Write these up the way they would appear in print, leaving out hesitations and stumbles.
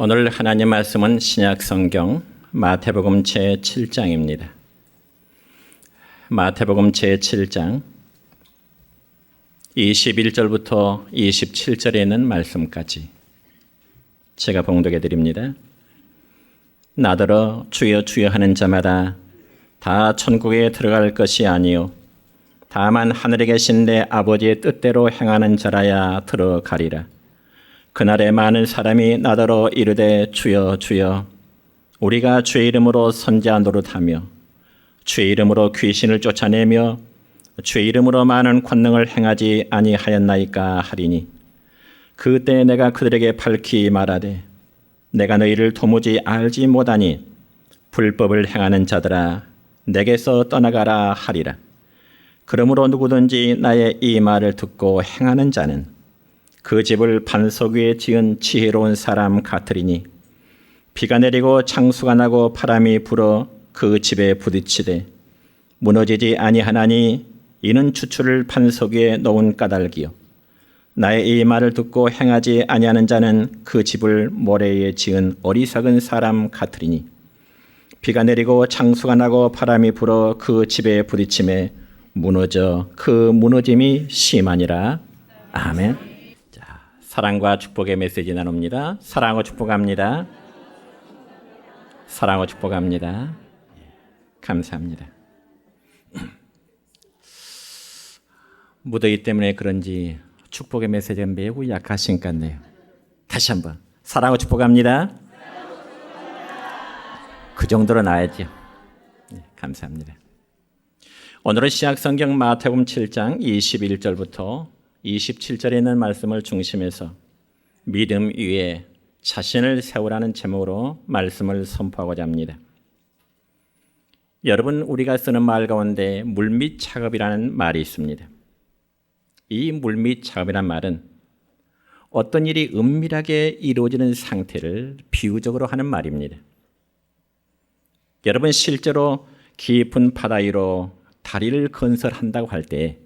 오늘 하나님 말씀은 신약 성경 마태복음 제7장입니다. 마태복음 제7장 21절부터 27절에 있는 말씀까지 제가 봉독해 드립니다. 나더러 주여 주여 하는 자마다 다 천국에 들어갈 것이 아니요 다만 하늘에 계신 내 아버지의 뜻대로 행하는 자라야 들어가리라. 그날에 많은 사람이 나더러 이르되 주여 주여 우리가 주의 이름으로 선지자 노릇하며 주의 이름으로 귀신을 쫓아내며 주의 이름으로 많은 권능을 행하지 아니하였나이까 하리니 그때 내가 그들에게 밝히 말하되 내가 너희를 도무지 알지 못하니 불법을 행하는 자들아 내게서 떠나가라 하리라. 그러므로 누구든지 나의 이 말을 듣고 행하는 자는 그 집을 반석 위에 지은 지혜로운 사람 같으리니 비가 내리고 창수가 나고 바람이 불어 그 집에 부딪히되 무너지지 아니하나니 이는 주추를 반석 위에 놓은 까닭이요 나의 이 말을 듣고 행하지 아니하는 자는 그 집을 모래 위에 지은 어리석은 사람 같으리니 비가 내리고 창수가 나고 바람이 불어 그 집에 부딪힘에 무너져 그 무너짐이 심하니라. 아멘. 사랑과 축복의 메시지 나눕니다. 사랑하고 축복합니다. 사랑하고 축복합니다. 감사합니다. 무더위 때문에 그런지 축복의 메시지가 매우 약하신 것 같네요. 다시 한번 사랑하고 축복합니다. 그 정도로 나야죠. 감사합니다. 오늘은 신약성경 마태복음 7장 21절부터 27절에 있는 말씀을 중심해서 믿음 위에 자신을 세우라는 제목으로 말씀을 선포하고자 합니다. 여러분, 우리가 쓰는 말 가운데 물밑 작업이라는 말이 있습니다. 이 물밑 작업이라는 말은 어떤 일이 은밀하게 이루어지는 상태를 비유적으로 하는 말입니다. 여러분, 실제로 깊은 바다 위로 다리를 건설한다고 할 때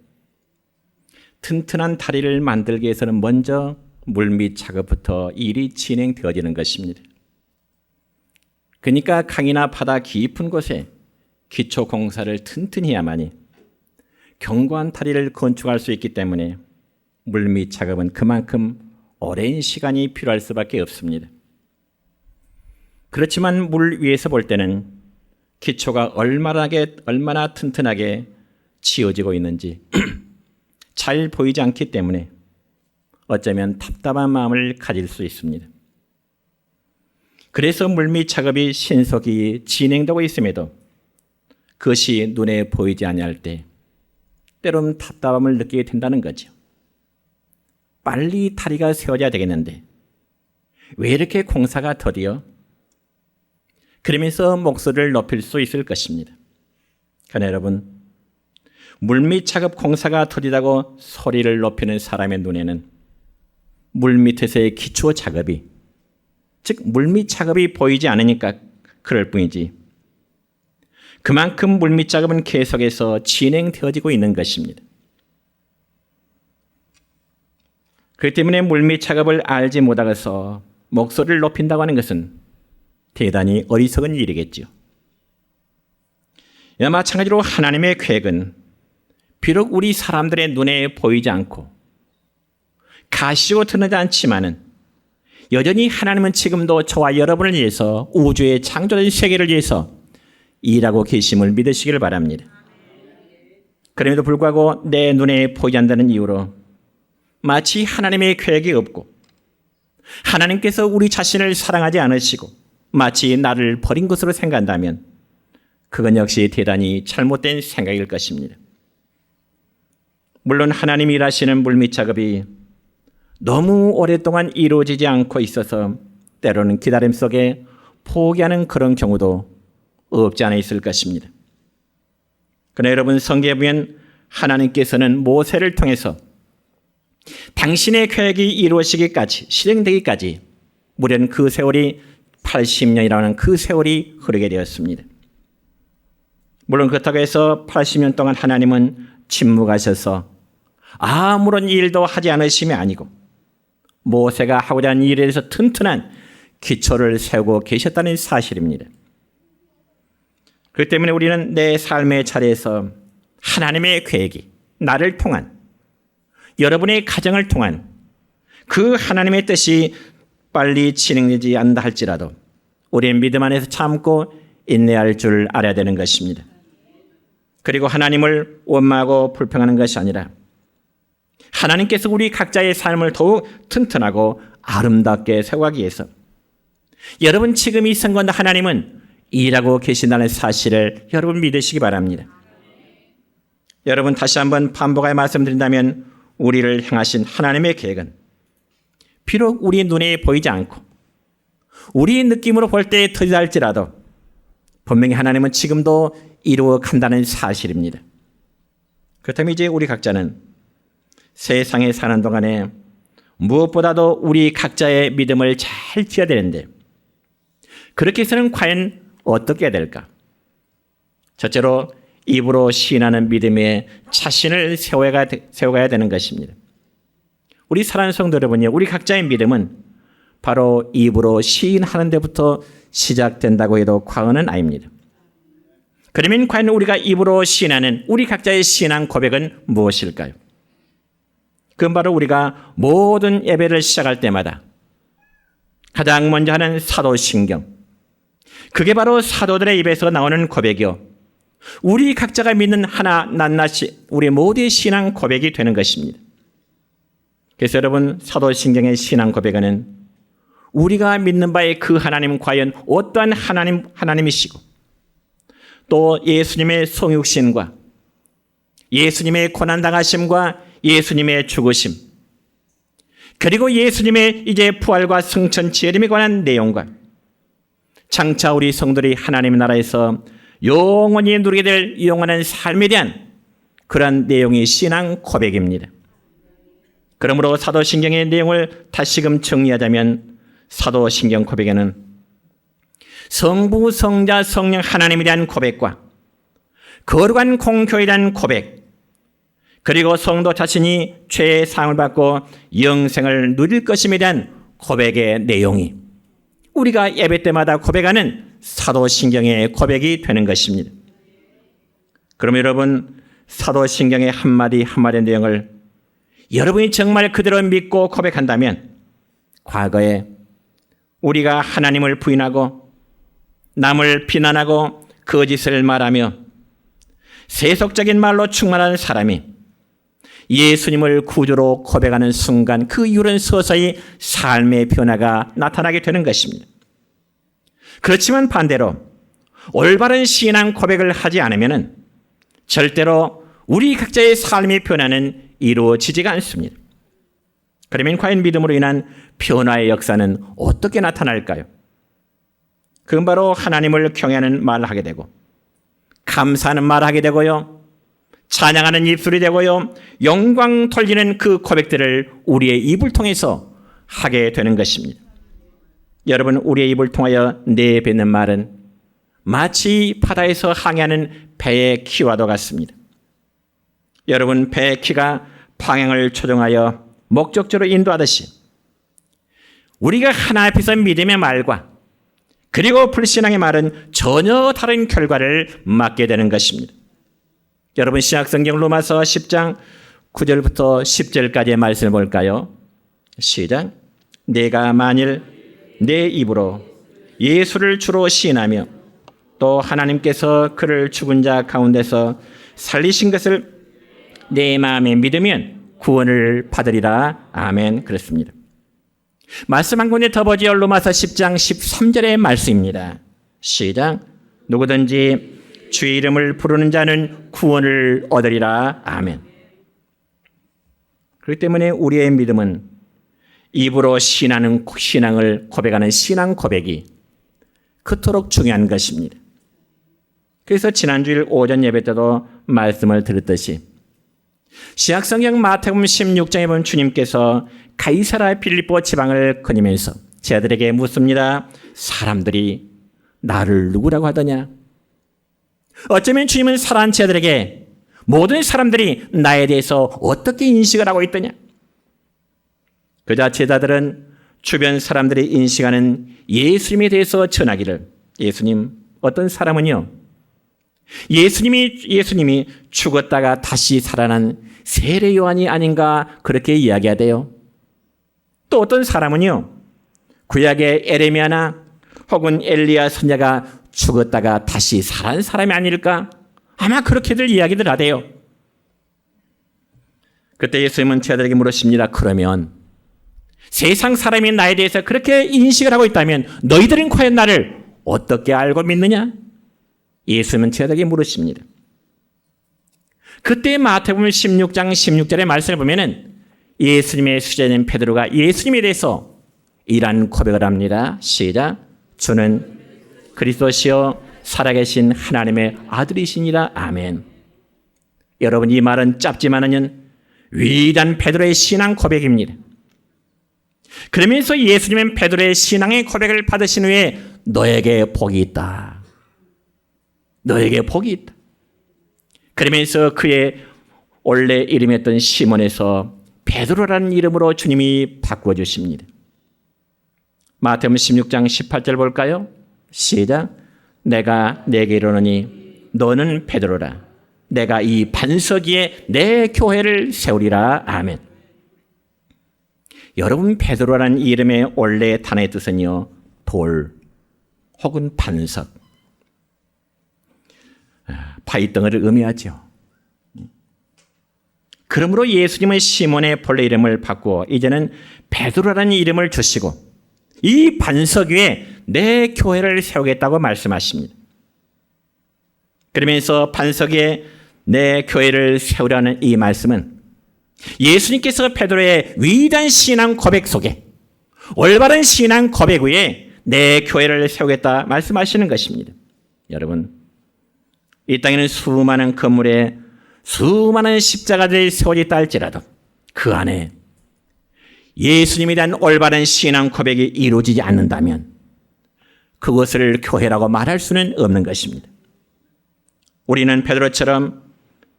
튼튼한 다리를 만들기 위해서는 먼저 물밑 작업부터 일이 진행되어지는 것입니다. 그러니까 강이나 바다 깊은 곳에 기초 공사를 튼튼히 해야만이 견고한 다리를 건축할 수 있기 때문에 물밑 작업은 그만큼 오랜 시간이 필요할 수밖에 없습니다. 그렇지만 물 위에서 볼 때는 기초가 얼마나 튼튼하게 지어지고 있는지 잘 보이지 않기 때문에 어쩌면 답답한 마음을 가질 수 있습니다. 그래서 물밑 작업이 신속히 진행되고 있음에도 그것이 눈에 보이지 아니할 때 때로는 답답함을 느끼게 된다는 거죠. 빨리 다리가 세워져야 되겠는데 왜 이렇게 공사가 더디어? 그러면서 목소리를 높일 수 있을 것입니다. 그러나 여러분, 물밑 작업 공사가 더디다고 소리를 높이는 사람의 눈에는 물밑에서의 기초 작업이, 즉 물밑 작업이 보이지 않으니까 그럴 뿐이지 그만큼 물밑 작업은 계속해서 진행되어지고 있는 것입니다. 그렇기 때문에 물밑 작업을 알지 못하고서 목소리를 높인다고 하는 것은 대단히 어리석은 일이겠죠. 이와 마찬가지로 하나님의 계획은 비록 우리 사람들의 눈에 보이지 않고 가시로 드러나지 않지만은 여전히 하나님은 지금도 저와 여러분을 위해서 우주의 창조된 세계를 위해서 일하고 계심을 믿으시기를 바랍니다. 그럼에도 불구하고 내 눈에 보이지 않는다는 이유로 마치 하나님의 계획이 없고 하나님께서 우리 자신을 사랑하지 않으시고 마치 나를 버린 것으로 생각한다면 그건 역시 대단히 잘못된 생각일 것입니다. 물론 하나님이 일하시는 물밑 작업이 너무 오랫동안 이루어지지 않고 있어서 때로는 기다림 속에 포기하는 그런 경우도 없지 않아 있을 것입니다. 그러나 여러분, 성경에 보면 하나님께서는 모세를 통해서 당신의 계획이 이루어지기까지, 실행되기까지 무려 그 세월이 80년이라는 그 세월이 흐르게 되었습니다. 물론 그렇다고 해서 80년 동안 하나님은 침묵하셔서 아무런 일도 하지 않으심이 아니고 모세가 하고자 하는 일에 대해서 튼튼한 기초를 세우고 계셨다는 사실입니다. 그렇기 때문에 우리는 내 삶의 자리에서 하나님의 계획이 나를 통한, 여러분의 가정을 통한 그 하나님의 뜻이 빨리 진행되지 않는다 할지라도 우리의 믿음 안에서 참고 인내할 줄 알아야 되는 것입니다. 그리고 하나님을 원망하고 불평하는 것이 아니라 하나님께서 우리 각자의 삶을 더욱 튼튼하고 아름답게 세워가기 위해서 여러분 지금 이 순간 하나님은 일하고 계신다는 사실을 여러분 믿으시기 바랍니다. 여러분 다시 한번 반복하여 말씀드린다면 우리를 향하신 하나님의 계획은 비록 우리 눈에 보이지 않고 우리의 느낌으로 볼 때 틀릴지라도 분명히 하나님은 지금도 이루어 간다는 사실입니다. 그렇다면 이제 우리 각자는 세상에 사는 동안에 무엇보다도 우리 각자의 믿음을 잘 지어야 되는데 그렇게 해서는 과연 어떻게 해야 될까? 첫째로 입으로 시인하는 믿음에 자신을 세워가야 되는 것입니다. 우리 사랑하는 성도 여러분이 우리 각자의 믿음은 바로 입으로 시인하는 데부터 시작된다고 해도 과언은 아닙니다. 그러면 과연 우리가 입으로 시인하는 우리 각자의 신앙 고백은 무엇일까요? 그건 바로 우리가 모든 예배를 시작할 때마다 가장 먼저 하는 사도신경, 그게 바로 사도들의 입에서 나오는 고백이요, 우리 각자가 믿는 하나 낱낱이 우리 모두의 신앙 고백이 되는 것입니다. 그래서 여러분 사도신경의 신앙 고백은 우리가 믿는 바의 그 하나님 과연 어떠한 하나님이시고 또 예수님의 성육신과 예수님의 고난당하심과 예수님의 죽으심 그리고 예수님의 이제 부활과 승천 재림에 관한 내용과 장차 우리 성도들이 하나님의 나라에서 영원히 누리게 될 영원한 삶에 대한 그런 내용이 신앙 고백입니다. 그러므로 사도신경의 내용을 다시금 정리하자면 사도신경 고백에는 성부, 성자, 성령 하나님에 대한 고백과 거룩한 공교에 대한 고백 그리고 성도 자신이 죄의 사함을 받고 영생을 누릴 것임에 대한 고백의 내용이 우리가 예배 때마다 고백하는 사도신경의 고백이 되는 것입니다. 그럼 여러분 사도신경의 한마디 한마디의 내용을 여러분이 정말 그대로 믿고 고백한다면 과거에 우리가 하나님을 부인하고 남을 비난하고 거짓을 말하며 세속적인 말로 충만한 사람이 예수님을 구주로 고백하는 순간 그 이유는 서서히 삶의 변화가 나타나게 되는 것입니다. 그렇지만 반대로 올바른 신앙 고백을 하지 않으면 절대로 우리 각자의 삶의 변화는 이루어지지가 않습니다. 그러면 과연 믿음으로 인한 변화의 역사는 어떻게 나타날까요? 그건 바로 하나님을 경외하는 말을 하게 되고 감사하는 말을 하게 되고요, 찬양하는 입술이 되고요, 영광 돌리는 그 고백들을 우리의 입을 통해서 하게 되는 것입니다. 여러분 우리의 입을 통하여 내뱉는 말은 마치 바다에서 항해하는 배의 키와도 같습니다. 여러분 배의 키가 방향을 조정하여 목적지로 인도하듯이 우리가 하나 앞에서 믿음의 말과 그리고 불신앙의 말은 전혀 다른 결과를 맞게 되는 것입니다. 여러분 신약성경 로마서 10장 9절부터 10절까지의 말씀을 볼까요? 시작. 내가 만일 내 입으로 예수를 주로 시인하며 또 하나님께서 그를 죽은 자 가운데서 살리신 것을 내 마음에 믿으면 구원을 받으리라. 아멘. 그렇습니다. 말씀 한 군데 더 보지요. 로마서 10장 13절의 말씀입니다. 시작. 누구든지 주의 이름을 부르는 자는 구원을 얻으리라. 아멘. 그렇기 때문에 우리의 믿음은 입으로 신앙을 고백하는 신앙 고백이 그토록 중요한 것입니다. 그래서 지난주일 오전 예배 때도 말씀을 드렸듯이 신약성경 마태복음 16장에 보면 주님께서 가이사랴 빌립보 지방을 거니면서 제자들에게 묻습니다. 사람들이 나를 누구라고 하더냐? 어쩌면 주님은 사랑하는 제자들에게 모든 사람들이 나에 대해서 어떻게 인식을 하고 있더냐? 그자 제자들은 주변 사람들이 인식하는 예수님에 대해서 전하기를, 예수님 어떤 사람은요, 예수님이 죽었다가 다시 살아난 세례 요한이 아닌가 그렇게 이야기하대요. 또 어떤 사람은요, 구약의 에레미야나 혹은 엘리야 선지자가 죽었다가 다시 살아난 사람이 아닐까, 아마 그렇게들 이야기들 하대요. 그때 예수님은 제자들에게 물으십니다. 그러면 세상 사람이 나에 대해서 그렇게 인식을 하고 있다면 너희들은 과연 나를 어떻게 알고 믿느냐? 예수님은 제자들에게 물으십니다. 그때 마태복음 16장 16절의 말씀을 보면은 예수님의 수제자인 베드로가 예수님에 대해서 이란 고백을 합니다. 시작. 주는 그리스도시요 살아계신 하나님의 아들이시니라. 아멘. 여러분, 이 말은 짧지만은 위대한 베드로의 신앙 고백입니다. 그러면서 예수님은 베드로의 신앙의 고백을 받으신 후에 너에게 복이 있다. 너에게 복이 있다. 그러면서 그의 원래 이름이었던 시몬에서 베드로라는 이름으로 주님이 바꿔주십니다. 마태복음 16장 18절 볼까요? 시작. 내가 네게 이르노니 너는 베드로라. 내가 이 반석 위에 내 교회를 세우리라. 아멘. 여러분, 베드로라는 이름의 원래 단어의 뜻은요, 돌 혹은 반석, 바위덩어리를 의미하죠. 그러므로 예수님은 시몬의 본래 이름을 바꾸어 이제는 베드로라는 이름을 주시고 이 반석 위에 내 교회를 세우겠다고 말씀하십니다. 그러면서 반석 위에 내 교회를 세우라는 이 말씀은 예수님께서 베드로의 위대한 신앙 고백 속에 올바른 신앙 고백 위에 내 교회를 세우겠다 말씀하시는 것입니다. 여러분, 이 땅에는 수많은 건물에 수많은 십자가들이 세워져 있다 할지라도 그 안에 예수님에 대한 올바른 신앙 고백이 이루어지지 않는다면 그것을 교회라고 말할 수는 없는 것입니다. 우리는 베드로처럼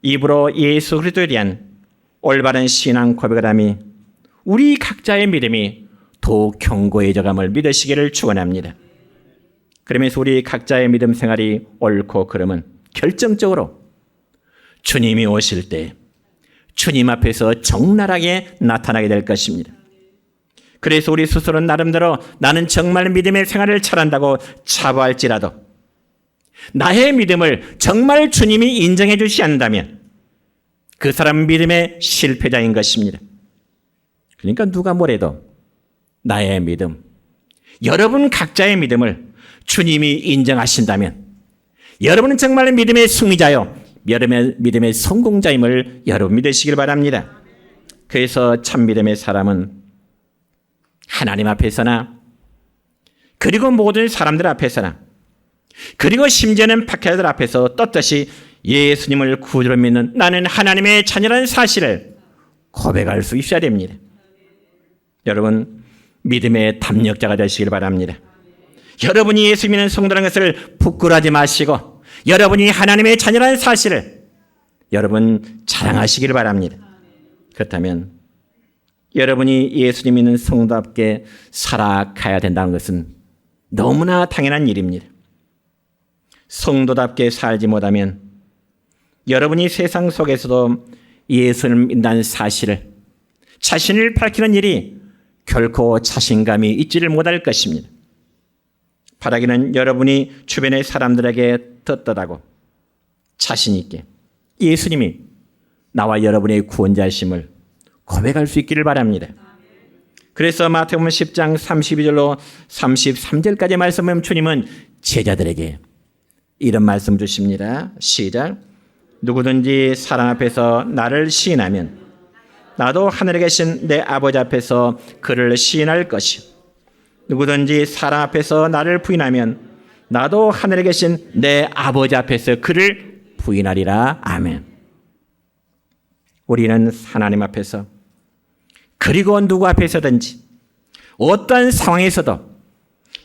입으로 예수 그리스도에 대한 올바른 신앙 고백을 하며 우리 각자의 믿음이 더욱 견고해져감을 믿으시기를 축원합니다. 그러면서 우리 각자의 믿음 생활이 옳고 그름은 결정적으로 주님이 오실 때 주님 앞에서 적나라하게 나타나게 될 것입니다. 그래서 우리 스스로는 나름대로 나는 정말 믿음의 생활을 잘한다고 자부할지라도 나의 믿음을 정말 주님이 인정해 주시지 않는다면 그 사람은 믿음의 실패자인 것입니다. 그러니까 누가 뭐래도 나의 믿음, 여러분 각자의 믿음을 주님이 인정하신다면 여러분은 정말 믿음의 승리자요, 여러분의 믿음의 성공자임을 여러분 믿으시길 바랍니다. 그래서 참 믿음의 사람은 하나님 앞에서나 그리고 모든 사람들 앞에서나 그리고 심지어는 박해자들 앞에서 떳떳이 예수님을 구주로 믿는 나는 하나님의 자녀라는 사실을 고백할 수 있어야 됩니다. 여러분, 믿음의 담력자가 되시길 바랍니다. 여러분이 예수 믿는 성도라는 것을 부끄러워하지 마시고 여러분이 하나님의 자녀라는 사실을 여러분 자랑하시길 바랍니다. 그렇다면 여러분이 예수님 믿는 성도답게 살아가야 된다는 것은 너무나 당연한 일입니다. 성도답게 살지 못하면 여러분이 세상 속에서도 예수를 믿는 사실을 자신을 밝히는 일이 결코 자신감이 있지를 못할 것입니다. 바라기는 여러분이 주변의 사람들에게 떳떳하고 자신 있게 예수님이 나와 여러분의 구원자이심을 고백할 수 있기를 바랍니다. 그래서 마태복음 10장 32절로 33절까지 말씀하면 주님은 제자들에게 이런 말씀 주십니다. 시작. 누구든지 사람 앞에서 나를 시인하면 나도 하늘에 계신 내 아버지 앞에서 그를 시인할 것이요. 누구든지 사람 앞에서 나를 부인하면 나도 하늘에 계신 내 아버지 앞에서 그를 부인하리라. 아멘. 우리는 하나님 앞에서 그리고 누구 앞에서든지 어떠한 상황에서도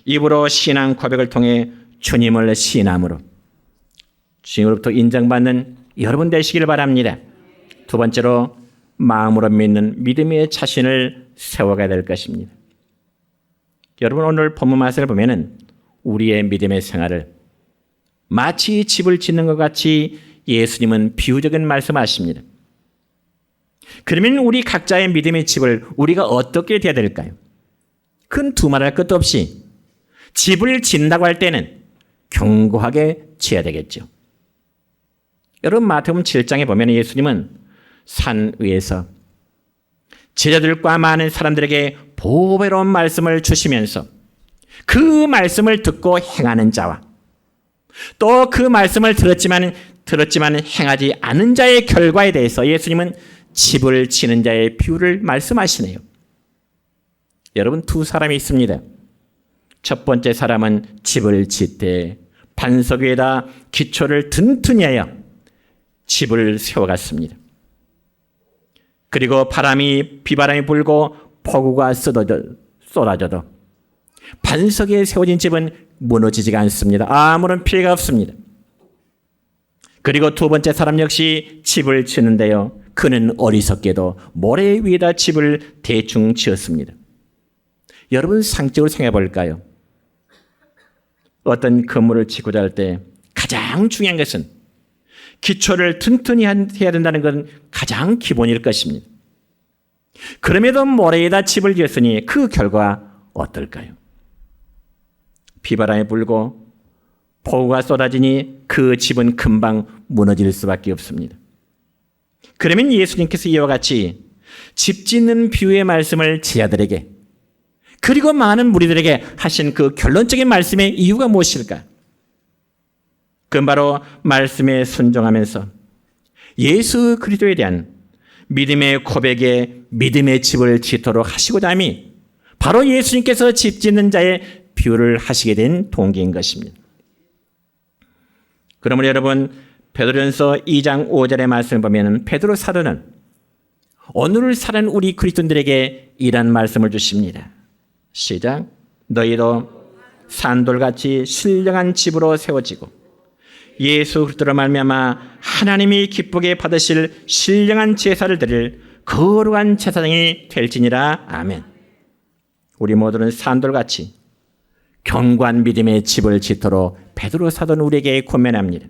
입으로 신앙 고백을 통해 주님을 시인함으로 주님으로부터 인정받는 여러분 되시길 바랍니다. 두 번째로 마음으로 믿는 믿음의 자신을 세워가야 될 것입니다. 여러분 오늘 본문 말씀을 보면은 우리의 믿음의 생활을 마치 집을 짓는 것 같이 예수님은 비유적인 말씀하십니다. 그러면 우리 각자의 믿음의 집을 우리가 어떻게 돼야 될까요? 큰 두말할 것도 없이 집을 짓는다고 할 때는 견고하게 지어야 되겠죠. 여러분 마태복음 7장에 보면 예수님은 산 위에서 제자들과 많은 사람들에게 보배로운 말씀을 주시면서 그 말씀을 듣고 행하는 자와 또 그 말씀을 들었지만 행하지 않은 자의 결과에 대해서 예수님은 집을 지는 자의 비유를 말씀하시네요. 여러분 두 사람이 있습니다. 첫 번째 사람은 집을 짓되 반석 위에다 기초를 튼튼히 하여 집을 세워갔습니다. 그리고 비바람이 불고 폭우가 쏟아져도 반석에 세워진 집은 무너지지가 않습니다. 아무런 피해가 없습니다. 그리고 두 번째 사람 역시 집을 짓는데요. 그는 어리석게도 모래 위에다 집을 대충 지었습니다. 여러분 상적으로 생각해 볼까요? 어떤 건물을 짓고자 할 때 가장 중요한 것은 기초를 튼튼히 해야 된다는 건 가장 기본일 것입니다. 그럼에도 모래에다 집을 지었으니 그 결과 어떨까요? 비바람이 불고 폭우가 쏟아지니 그 집은 금방 무너질 수밖에 없습니다. 그러면 예수님께서 이와 같이 집 짓는 비유의 말씀을 제자들에게 그리고 많은 무리들에게 하신 그 결론적인 말씀의 이유가 무엇일까? 그건 바로 말씀에 순종하면서 예수 그리스도에 대한 믿음의 고백에 믿음의 집을 짓도록 하시고자 함이 바로 예수님께서 집 짓는 자의 비유를 하시게 된 동기인 것입니다. 그러므로 여러분 베드로전서 2장 5절의 말씀을 보면 베드로 사도는 오늘을 사는 우리 그리스도인들에게 이런 말씀을 주십니다. 시작. 너희도 산돌같이 신령한 집으로 세워지고 예수 그리스도로 말미암아 하나님이 기쁘게 받으실 신령한 제사를 드릴 거룩한 제사장이 될지니라. 아멘. 우리 모두는 산돌같이 견고한 믿음의 집을 짓도록 베드로 사도는 우리에게 권면합니다.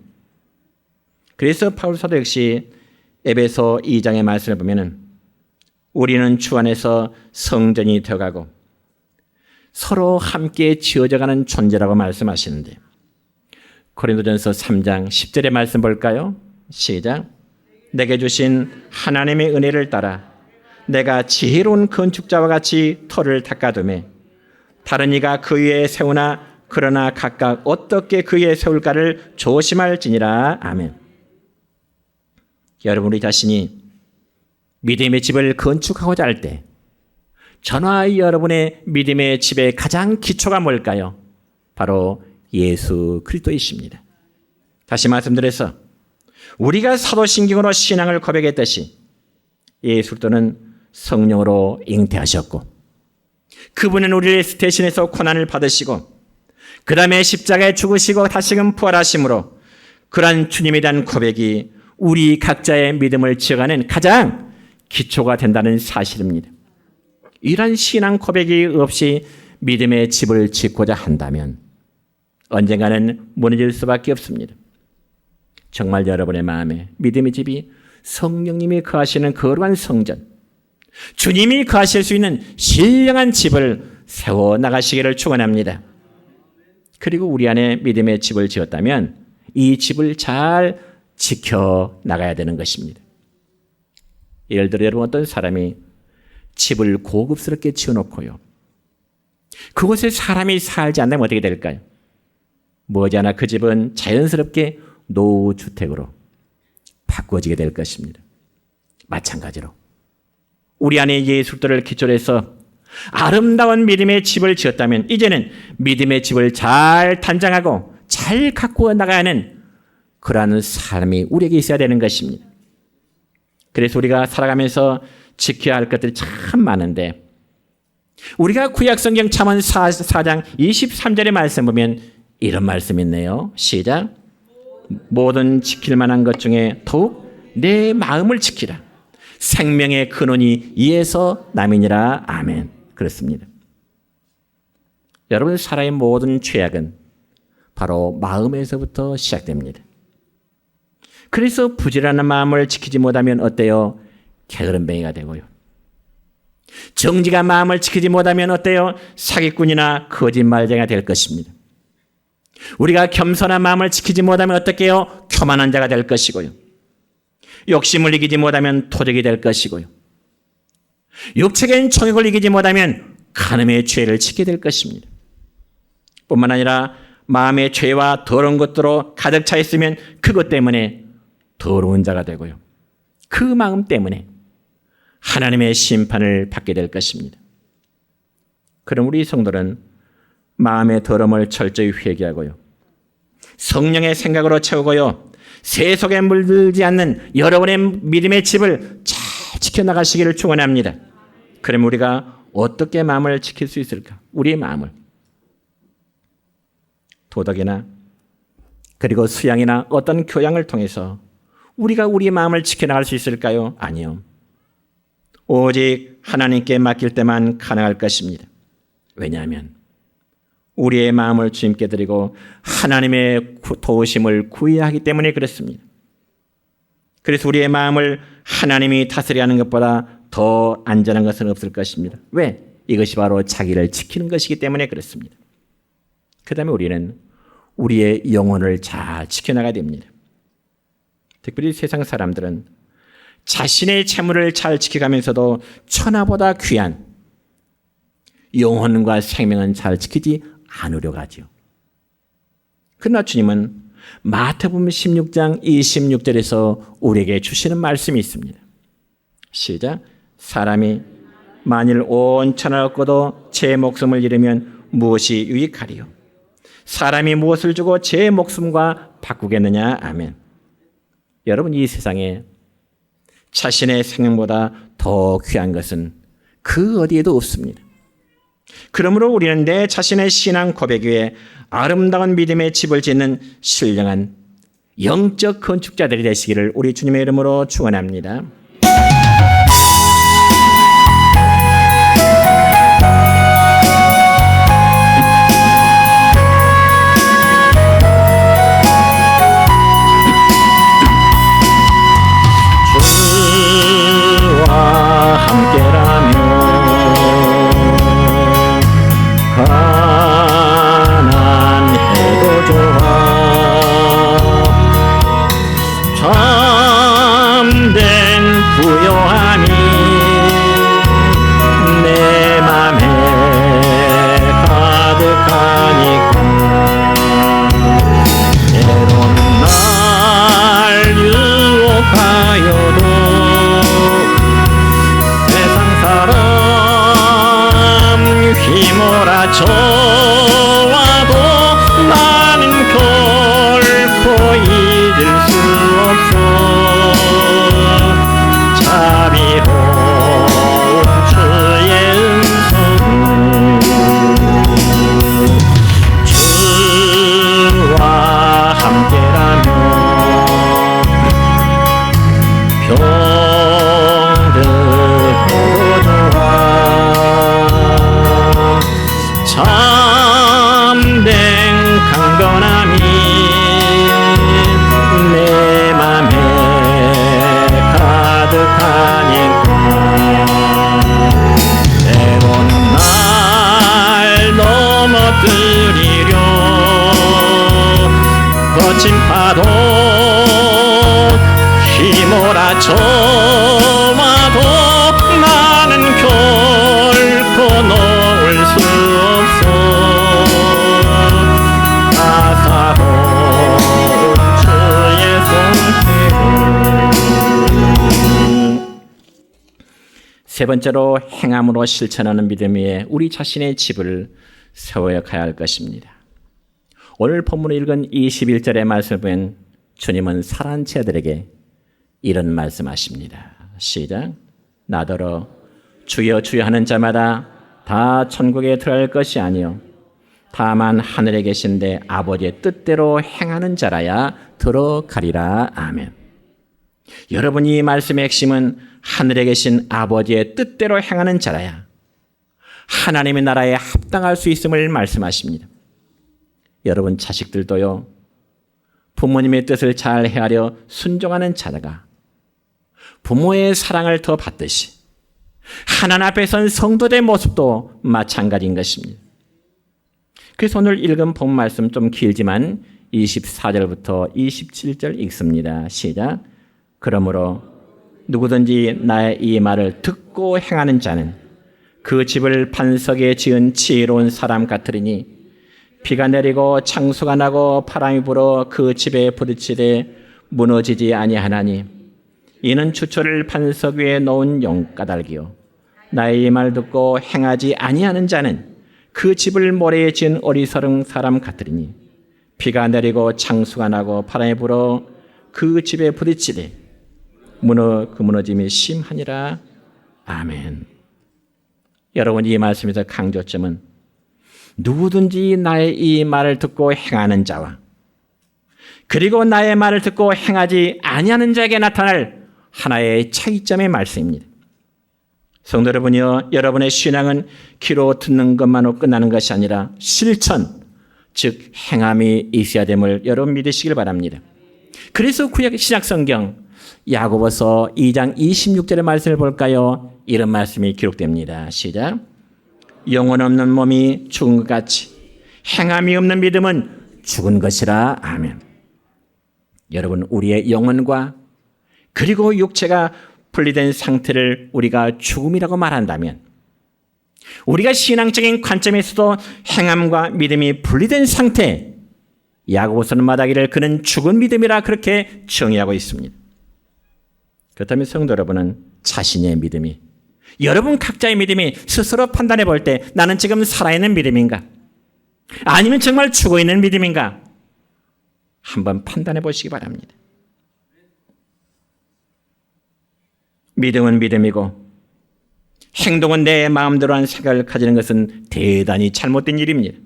그래서 바울 사도 역시 에베소 2장의 말씀을 보면은 우리는 주 안에서 성전이 되어가고 서로 함께 지어져가는 존재라고 말씀하시는데 고린도전서 3장 10절의 말씀 볼까요? 시작. 내게 주신 하나님의 은혜를 따라 내가 지혜로운 건축자와 같이 터를 닦아두매 다른 이가 그 위에 세우나 그러나 각각 어떻게 그 위에 세울까를 조심할지니라. 아멘. 여러분 우리 자신이 믿음의 집을 건축하고자 할 때 저와 여러분의 믿음의 집의 가장 기초가 뭘까요? 바로 예수 그리스도이십니다. 다시 말씀드려서 우리가 사도신경으로 신앙을 고백했듯이 예수 그리스도는 성령으로 잉태하셨고 그분은 우리를 대신해서 고난을 받으시고 그 다음에 십자가에 죽으시고 다시금 부활하심으로 그러한 주님에 대한 고백이 우리 각자의 믿음을 지어가는 가장 기초가 된다는 사실입니다. 이러한 신앙 고백이 없이 믿음의 집을 짓고자 한다면 언젠가는 무너질 수밖에 없습니다. 정말 여러분의 마음에 믿음의 집이 성령님이 거하시는 거룩한 성전, 주님이 거하실 수 있는 신령한 집을 세워나가시기를 축원합니다. 그리고 우리 안에 믿음의 집을 지었다면 이 집을 잘 지켜나가야 되는 것입니다. 예를 들어 여러분 어떤 사람이 집을 고급스럽게 지어놓고요. 그곳에 사람이 살지 않다면 어떻게 될까요? 머지않아 그 집은 자연스럽게 노후주택으로 바꿔지게 될 것입니다. 마찬가지로 우리 안에 예수 그리스도를 기초로 해서 아름다운 믿음의 집을 지었다면 이제는 믿음의 집을 잘 단장하고 잘 가꾸어 나가야 하는 그러한 삶이 우리에게 있어야 되는 것입니다. 그래서 우리가 살아가면서 지켜야 할 것들이 참 많은데 우리가 구약성경 잠언 4장 23절의 말씀 보면 이런 말씀이 있네요. 시작. 모든 지킬 만한 것 중에 더욱 내 마음을 지키라. 생명의 근원이 이에서 남이니라. 아멘. 그렇습니다. 여러분, 사람의 모든 죄악은 바로 마음에서부터 시작됩니다. 그래서 부지런한 마음을 지키지 못하면 어때요? 게으름뱅이가 되고요. 정직한 마음을 지키지 못하면 어때요? 사기꾼이나 거짓말쟁이가 될 것입니다. 우리가 겸손한 마음을 지키지 못하면 어떻게 해요? 교만한 자가 될 것이고요. 욕심을 이기지 못하면 토적이 될 것이고요. 육체적인 정욕을 이기지 못하면 간음의 죄를 짓게 될 것입니다. 뿐만 아니라 마음의 죄와 더러운 것들로 가득 차 있으면 그것 때문에 더러운 자가 되고요. 그 마음 때문에 하나님의 심판을 받게 될 것입니다. 그럼 우리 성도는 마음의 더러움을 철저히 회개하고요. 성령의 생각으로 채우고요. 세속에 물들지 않는 여러분의 믿음의 집을 잘 지켜나가시기를 축원합니다. 그럼 우리가 어떻게 마음을 지킬 수 있을까? 우리의 마음을. 도덕이나 그리고 수양이나 어떤 교양을 통해서 우리가 우리의 마음을 지켜나갈 수 있을까요? 아니요. 오직 하나님께 맡길 때만 가능할 것입니다. 왜냐하면 우리의 마음을 주님께 드리고 하나님의 도우심을 구해야 하기 때문에 그렇습니다. 그래서 우리의 마음을 하나님이 다스려 하는 것보다 더 안전한 것은 없을 것입니다. 왜? 이것이 바로 자기를 지키는 것이기 때문에 그렇습니다. 그 다음에 우리는 우리의 영혼을 잘 지켜나가야 됩니다. 특별히 세상 사람들은 자신의 재물을 잘 지켜가면서도 천하보다 귀한 영혼과 생명은 잘 지키지 않으려고 하죠. 그러나 주님은 마태복음 16장 26절에서 우리에게 주시는 말씀이 있습니다. 시작. 사람이 만일 온 천하를 얻고도 제 목숨을 잃으면 무엇이 유익하리요? 사람이 무엇을 주고 제 목숨과 바꾸겠느냐? 아멘. 여러분, 이 세상에 자신의 생명보다 더 귀한 것은 그 어디에도 없습니다. 그러므로 우리는 내 자신의 신앙 고백 위에 아름다운 믿음의 집을 짓는 신령한 영적 건축자들이 되시기를 우리 주님의 이름으로 축원합니다. 저와도 나는 결코 잊을 수 없어. 자비로운 주의 음성 주와 함께라면 병들어도 좋아. 참된 강건함이 내 맘에 가득하니까 때로는 날 넘어뜨리려 거친 파도 휘몰아쳐와도 나는 결코 놓을 수 없어. 나사로운 주의 손길을. 세 번째로 행함으로 실천하는 믿음 위에 우리 자신의 집을 세워야 할 것입니다. 오늘 본문을 읽은 21절의 말씀을 보면 주님은 살아난 자들에게 이런 말씀하십니다. 시작. 나더러 주여 주여 하는 자마다 다 천국에 들어갈 것이 아니요 다만 하늘에 계신데 아버지의 뜻대로 행하는 자라야 들어가리라. 아멘. 여러분, 이 말씀의 핵심은 하늘에 계신 아버지의 뜻대로 행하는 자라야, 하나님의 나라에 합당할 수 있음을 말씀하십니다. 여러분 자식들도요, 부모님의 뜻을 잘 헤아려 순종하는 자가 부모의 사랑을 더 받듯이 하나님 앞에 선 성도된 모습도 마찬가지인 것입니다. 그래서 오늘 읽은 본 말씀 좀 길지만 24절부터 27절 읽습니다. 시작. 그러므로 누구든지 나의 이 말을 듣고 행하는 자는 그 집을 반석에 지은 지혜로운 사람 같으리니 비가 내리고 창수가 나고 바람이 불어 그 집에 부딪히되 무너지지 아니하나니 이는 주초를 반석 위에 놓은 용까닭이요 나의 이 말 듣고 행하지 아니하는 자는 그 집을 모래에 지은 어리석은 사람 같으리니 비가 내리고 창수가 나고 바람이 불어 그 집에 부딪히되 그 무너짐이 심하니라. 아멘. 여러분 이 말씀에서 강조점은 누구든지 나의 이 말을 듣고 행하는 자와 그리고 나의 말을 듣고 행하지 아니하는 자에게 나타날 하나의 차이점의 말씀입니다. 성도 여러분이요, 여러분의 신앙은 귀로 듣는 것만으로 끝나는 것이 아니라 실천, 즉 행함이 있어야 됨을 여러분 믿으시길 바랍니다. 그래서 구약 신약 성경 야고보서 2장 26절의 말씀을 볼까요? 이런 말씀이 기록됩니다. 시작. 영혼 없는 몸이 죽은 것 같이 행함이 없는 믿음은 죽은 것이라. 아멘. 여러분 우리의 영혼과 그리고 육체가 분리된 상태를 우리가 죽음이라고 말한다면 우리가 신앙적인 관점에서도 행함과 믿음이 분리된 상태, 야고보서는 말하기를 그는 죽은 믿음이라 그렇게 정의하고 있습니다. 그렇다면 성도 여러분은 자신의 믿음이, 여러분 각자의 믿음이 스스로 판단해 볼 때 나는 지금 살아있는 믿음인가? 아니면 정말 죽어있는 믿음인가? 한번 판단해 보시기 바랍니다. 믿음은 믿음이고 행동은 내 마음대로 한 생각을 가지는 것은 대단히 잘못된 일입니다.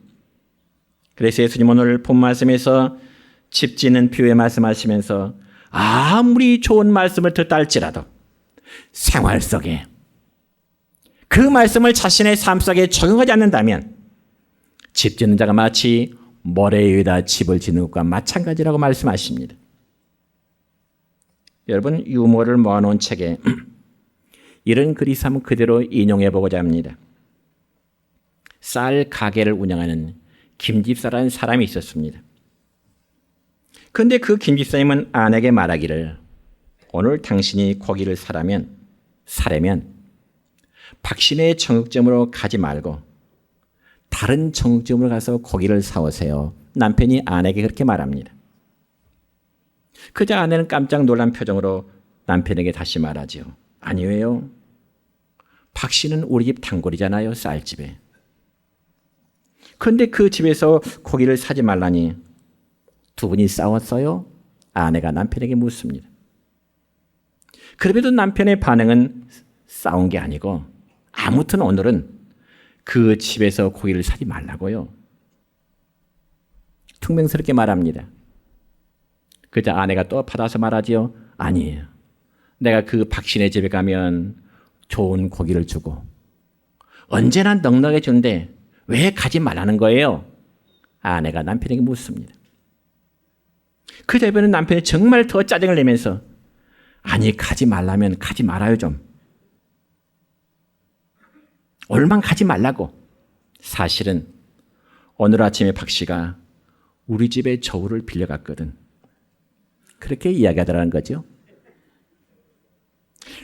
그래서 예수님 오늘 본 말씀에서 집 짓는 비유에 말씀하시면서 아무리 좋은 말씀을 듣다 할지라도 생활 속에 그 말씀을 자신의 삶 속에 적용하지 않는다면 집 짓는 자가 마치 모래 위에다 집을 짓는 것과 마찬가지라고 말씀하십니다. 여러분 유머를 모아놓은 책에 이런 글이 있으면 그대로 인용해 보고자 합니다. 쌀 가게를 운영하는 김집사라는 사람이 있었습니다. 그런데 그 김집사님은 아내에게 말하기를 오늘 당신이 고기를 사려면 박신의 정육점으로 가지 말고 다른 정육점으로 가서 고기를 사오세요. 남편이 아내에게 그렇게 말합니다. 그저 아내는 깜짝 놀란 표정으로 남편에게 다시 말하지요. 아니에요. 박씨는 우리 집 단골이잖아요. 쌀집에. 그런데 그 집에서 고기를 사지 말라니 두 분이 싸웠어요? 아내가 남편에게 묻습니다. 그래도 남편의 반응은 싸운 게 아니고 아무튼 오늘은 그 집에서 고기를 사지 말라고요. 퉁명스럽게 말합니다. 그저 아내가 또 받아서 말하지요. 아니에요. 내가 그 박신의 집에 가면 좋은 고기를 주고 언제나 넉넉해 주는데 왜 가지 말라는 거예요? 아내가 남편에게 묻습니다. 그 대변은 남편이 정말 더 짜증을 내면서 아니 가지 말라면 가지 말아요 좀. 얼만 가지 말라고. 사실은 오늘 아침에 박 씨가 우리 집에 저울을 빌려갔거든. 그렇게 이야기하더라는 거죠.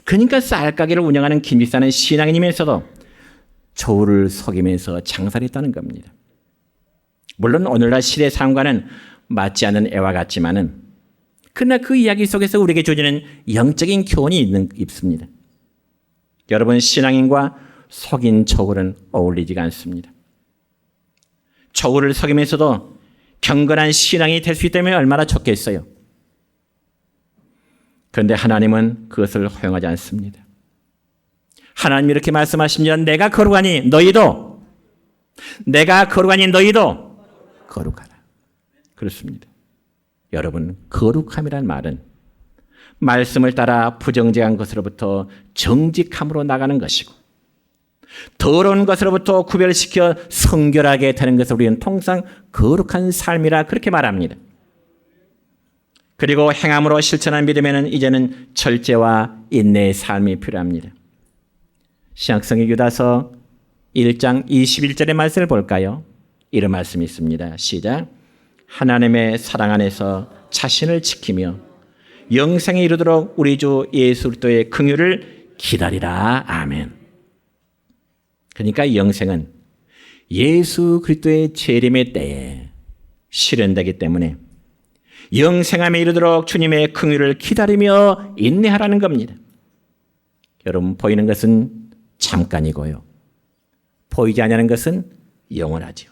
그러니까 쌀가게를 운영하는 김집사는 신앙인이면서도 저울을 속이면서 장사를 했다는 겁니다. 물론 오늘날 시대 상황과는 맞지 않는 애와 같지만은 그러나 그 이야기 속에서 우리에게 주어지는 영적인 교훈이 있습니다. 여러분 신앙인과 속인 저울은 어울리지가 않습니다. 저울을 속이면서도 경건한 신앙이 될 수 있다면 얼마나 좋겠어요. 그런데 하나님은 그것을 허용하지 않습니다. 하나님이 이렇게 말씀하십니다. 내가 거룩하니 너희도 거룩하라. 그렇습니다. 여러분 거룩함이란 말은 말씀을 따라 부정직한 것으로부터 정직함으로 나가는 것이고 더러운 것으로부터 구별시켜 성결하게 되는 것을 우리는 통상 거룩한 삶이라 그렇게 말합니다. 그리고 행함으로 실천한 믿음에는 이제는 절제와 인내의 삶이 필요합니다. 신약성경 유다서 1장 21절의 말씀을 볼까요? 이런 말씀이 있습니다. 시작. 하나님의 사랑 안에서 자신을 지키며 영생에 이르도록 우리 주 예수 그리스도의 긍휼을 기다리라. 아멘. 그러니까 영생은 예수 그리스도의 재림의 때에 실현되기 때문에 영생함에 이르도록 주님의 긍휼을 기다리며 인내하라는 겁니다. 여러분, 보이는 것은 잠깐이고요. 보이지 않는 것은 영원하죠.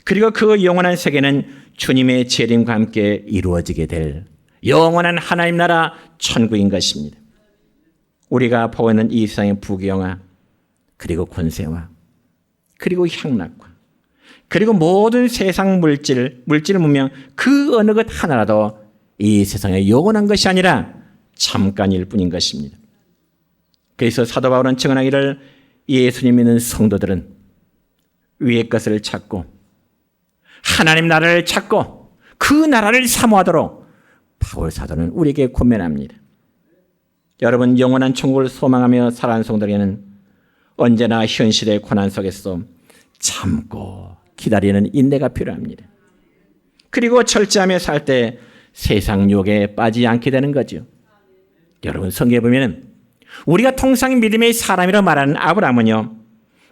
그리고 그 영원한 세계는 주님의 재림과 함께 이루어지게 될 영원한 하나님 나라 천국인 것입니다. 우리가 보이는 이 세상의 부귀영화, 그리고 권세와, 그리고 향락과, 그리고 모든 세상 물질 문명 그 어느 것 하나라도 이 세상에 영원한 것이 아니라 잠깐일 뿐인 것입니다. 그래서 사도 바울은 증언하기를 예수님 믿는 성도들은 위의 것을 찾고 하나님 나라를 찾고 그 나라를 사모하도록 바울 사도는 우리에게 권면합니다. 여러분, 영원한 천국을 소망하며 살아가는 성도에게는 언제나 현실의 고난 속에서 참고 기다리는 인내가 필요합니다. 그리고 절제하며 살 때 세상 유혹에 빠지지 않게 되는 거죠. 여러분, 성경에 보면 우리가 통상 믿음의 사람이라 말하는 아브라함은요,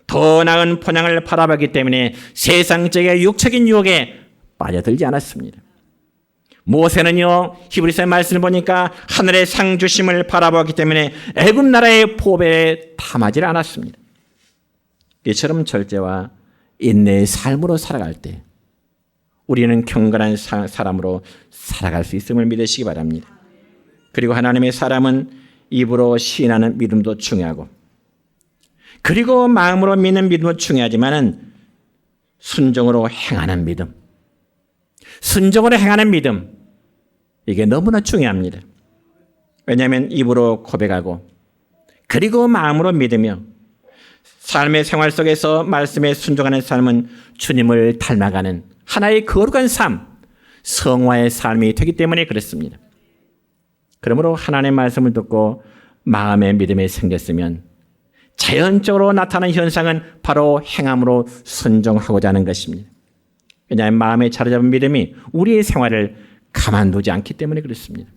더 나은 본향을 바라봤기 때문에 세상적인 육적인 유혹에 빠져들지 않았습니다. 모세는요, 히브리서의 말씀을 보니까 하늘의 상 주심을 바라보았기 때문에 애굽 나라의 보배에 탐하지 않았습니다. 이처럼 절제와 인내의 삶으로 살아갈 때 우리는 경건한 사람으로 살아갈 수 있음을 믿으시기 바랍니다. 그리고 하나님의 사람은 입으로 시인하는 믿음도 중요하고, 그리고 마음으로 믿는 믿음도 중요하지만은 순종으로 행하는 믿음, 순종으로 행하는 믿음, 이게 너무나 중요합니다. 왜냐하면 입으로 고백하고 그리고 마음으로 믿으며 삶의 생활 속에서 말씀에 순종하는 삶은 주님을 닮아가는 하나의 거룩한 삶, 성화의 삶이 되기 때문에 그렇습니다. 그러므로 하나님의 말씀을 듣고 마음의 믿음이 생겼으면 자연적으로 나타나는 현상은 바로 행함으로 순종하고자 하는 것입니다. 왜냐하면 마음에 자리잡은 믿음이 우리의 생활을 가만두지 않기 때문에 그렇습니다.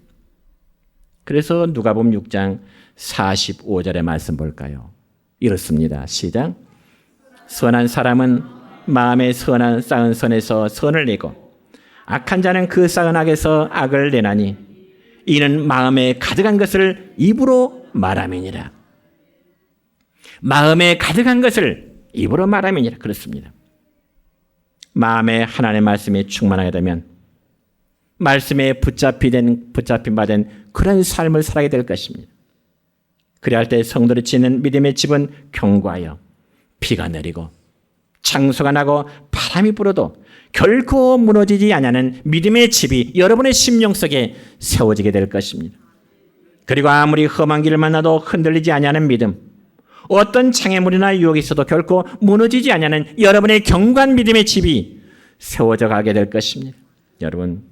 그래서 누가복음 6장 45절의 말씀 볼까요? 이렇습니다. 시작. 선한 사람은 마음에 선한 쌓은 선에서 선을 내고 악한 자는 그 쌓은 악에서 악을 내나니 이는 마음에 가득한 것을 입으로 말함이니라. 마음에 가득한 것을 입으로 말함이니라. 그렇습니다. 마음에 하나님의 말씀이 충만하게 되면 말씀에 붙잡힌 바 된 그런 삶을 살아야 될 것입니다. 그래야 할 때 성도들이 짓는 믿음의 집은 견고하여 비가 내리고 창수가 나고 바람이 불어도 결코 무너지지 않는 믿음의 집이 여러분의 심령 속에 세워지게 될 것입니다. 그리고 아무리 험한 길을 만나도 흔들리지 않는 믿음, 어떤 장애물이나 유혹이 있어도 결코 무너지지 않는 여러분의 견고한 믿음의 집이 세워져 가게 될 것입니다. 여러분,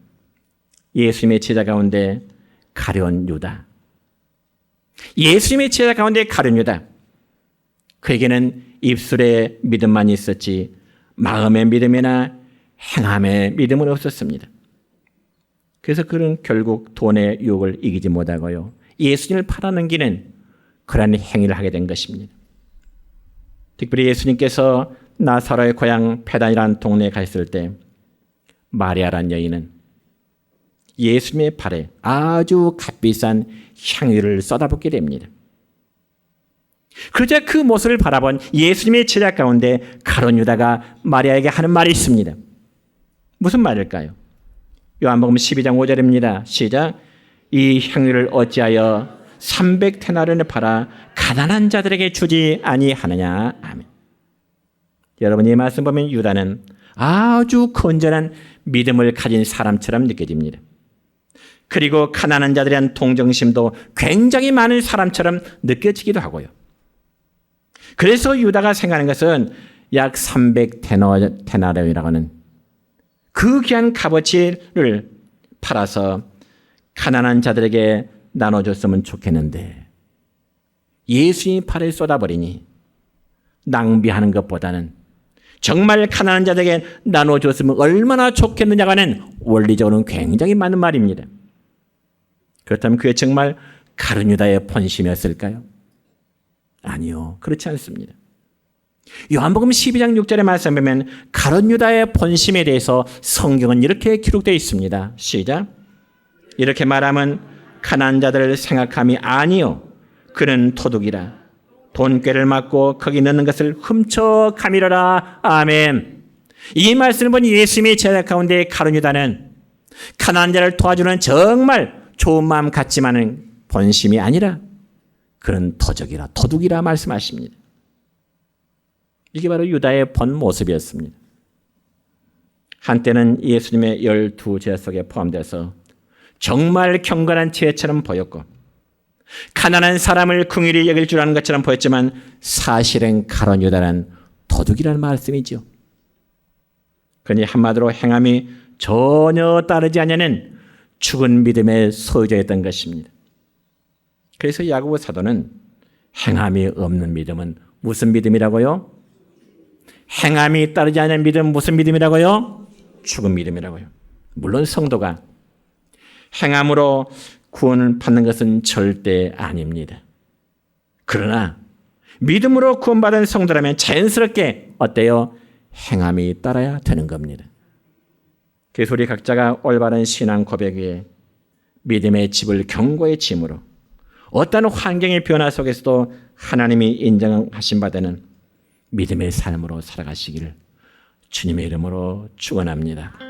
예수님의 제자 가운데 가룟 유다, 예수님의 제자 가운데 가룟 유다, 그에게는 입술의 믿음만 있었지 마음의 믿음이나 행함의 믿음은 없었습니다. 그래서 그는 결국 돈의 유혹을 이기지 못하고요, 예수님을 팔아넘기는 그런 행위를 하게 된 것입니다. 특별히 예수님께서 나사로의 고향 베단이라는 동네에 갔을 때 마리아라는 여인은 예수님의 발에 아주 값비싼 향유를 쏟아붓게 됩니다. 그러자 그 모습을 바라본 예수님의 제자 가운데 가룟 유다가 마리아에게 하는 말이 있습니다. 무슨 말일까요? 요한복음 12장 5절입니다. 시작. 이 향유를 어찌하여 300데나리온에 팔아 가난한 자들에게 주지 아니하느냐. 아멘. 여러분, 이 말씀 보면 유다는 아주 건전한 믿음을 가진 사람처럼 느껴집니다. 그리고 가난한 자들에 대한 동정심도 굉장히 많은 사람처럼 느껴지기도 하고요. 그래서 유다가 생각하는 것은 약 300데나리온이라고 하는 그 귀한 값어치를 팔아서 가난한 자들에게 나눠줬으면 좋겠는데 예수님이 팔에 쏟아버리니 낭비하는 것보다는 정말 가난한 자들에게 나눠줬으면 얼마나 좋겠느냐고 하는 원리적으로는 굉장히 맞는 말입니다. 그렇다면 그게 정말 가룟 유다의 본심이었을까요? 아니요, 그렇지 않습니다. 요한복음 12장 6절의 말씀에 보면 가룟 유다의 본심에 대해서 성경은 이렇게 기록되어 있습니다. 시작. 이렇게 말하면 가난한 자들을 생각함이 아니요 그는 도둑이라 돈꾀를 맞고 거기 넣는 것을 훔쳐 가미러라. 아멘. 이 말씀을 본 예수님의 제자 가운데 가룟 유다는 가난한 자를 도와주는 정말 좋은 마음 같지만은 본심이 아니라 그는 도적이라 도둑이라 말씀하십니다. 이게 바로 유다의 본 모습이었습니다. 한때는 예수님의 12제자 속에 포함돼서 정말 경건한 지혜처럼 보였고 가난한 사람을 긍휼히 여길 줄 아는 것처럼 보였지만 사실은 가룟 유다는 도둑이라는 말씀이죠. 그러니 한마디로 행함이 전혀 따르지 않는 죽은 믿음의 소유자였던 것입니다. 그래서 야고보 사도는 행함이 없는 믿음은 무슨 믿음이라고요? 행함이 따르지 않는 믿음은 무슨 믿음이라고요? 죽은 믿음이라고요. 물론 성도가 행함으로 구원을 받는 것은 절대 아닙니다. 그러나 믿음으로 구원받은 성도라면 자연스럽게 어때요? 행함이 따라야 되는 겁니다. 그래서 우리 각자가 올바른 신앙 고백 위에 믿음의 집을 견고히 짐으로 어떤 환경의 변화 속에서도 하나님이 인정하신 바 되는 믿음의 삶으로 살아가시기를 주님의 이름으로 축원합니다.